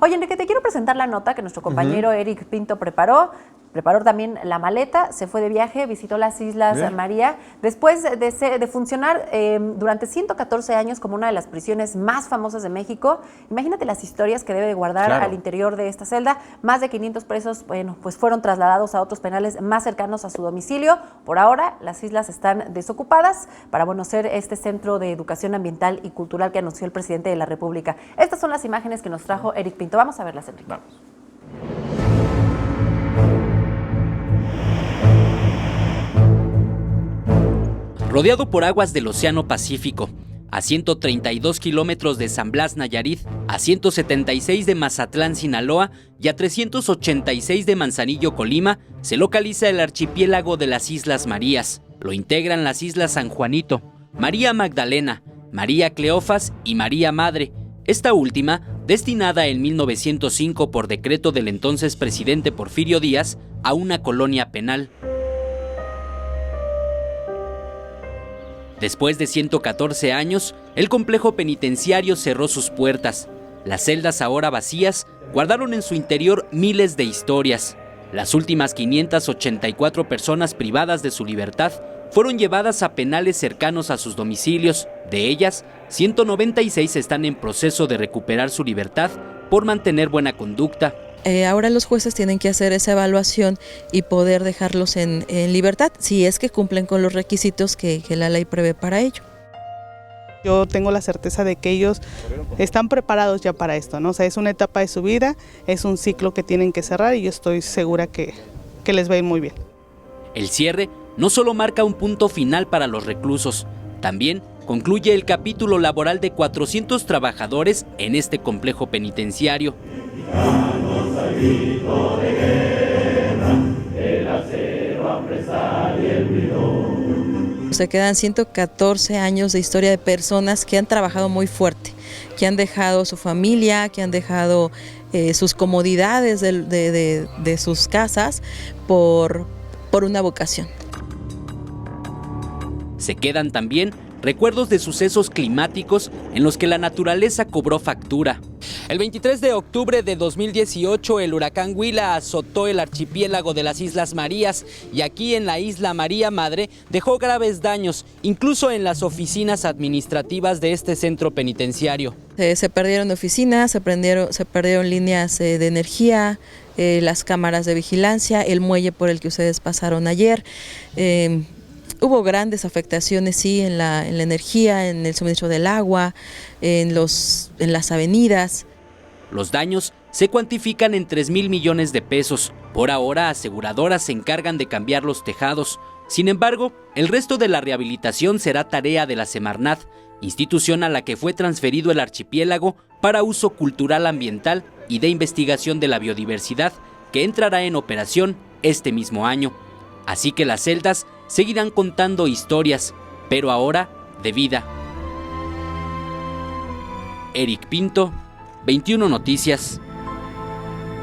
Oye, Enrique, te quiero presentar la nota que nuestro compañero Eric Pinto preparó también la maleta, se fue de viaje, visitó las Islas María, después de funcionar durante 114 años como una de las prisiones más famosas de México. Imagínate las historias que debe de guardar al interior de esta celda. Más de 500 presos, bueno, pues fueron trasladados a otros penales más cercanos a su domicilio. Por ahora, las islas están desocupadas para, bueno, ser este centro de educación ambiental y cultural que anunció el presidente de la República. Estas son las imágenes que nos trajo Eric Pinto. Vamos a verlas, Enrique. Vamos. Rodeado por aguas del Océano Pacífico, a 132 kilómetros de San Blas, Nayarit, a 176 de Mazatlán, Sinaloa y a 386 de Manzanillo, Colima, se localiza el archipiélago de las Islas Marías. Lo integran las Islas San Juanito, María Magdalena, María Cleofas y María Madre, esta última destinada en 1905 por decreto del entonces presidente Porfirio Díaz a una colonia penal. Después de 114 años, el complejo penitenciario cerró sus puertas. Las celdas ahora vacías guardaron en su interior miles de historias. Las últimas 584 personas privadas de su libertad fueron llevadas a penales cercanos a sus domicilios. De ellas, 196 están en proceso de recuperar su libertad por mantener buena conducta. Ahora los jueces tienen que hacer esa evaluación y poder dejarlos en libertad, si es que cumplen con los requisitos que la ley prevé para ello. Yo tengo la certeza de que ellos están preparados ya para esto, ¿no? O sea, es una etapa de su vida, es un ciclo que tienen que cerrar y yo estoy segura que les va a ir muy bien. El cierre no solo marca un punto final para los reclusos, también concluye el capítulo laboral de 400 trabajadores en este complejo penitenciario. Se quedan 114 años de historia de personas que han trabajado muy fuerte, que han dejado su familia, que han dejado sus comodidades de sus casas por una vocación. Se quedan también recuerdos de sucesos climáticos en los que la naturaleza cobró factura. El 23 de octubre de 2018, el huracán Huila azotó el archipiélago de las Islas Marías y aquí en la isla María Madre dejó graves daños, incluso en las oficinas administrativas de este centro penitenciario. Se perdieron oficinas, se perdieron líneas de energía, las cámaras de vigilancia, el muelle por el que ustedes pasaron ayer. Hubo grandes afectaciones, sí, en la energía, en el suministro del agua, en las avenidas. Los daños se cuantifican en 3,000 millones de pesos. Por ahora, aseguradoras se encargan de cambiar los tejados. Sin embargo, el resto de la rehabilitación será tarea de la Semarnat, institución a la que fue transferido el archipiélago para uso cultural ambiental y de investigación de la biodiversidad, que entrará en operación este mismo año. Así que las celdas seguirán contando historias, pero ahora de vida. Eric Pinto, 21 Noticias.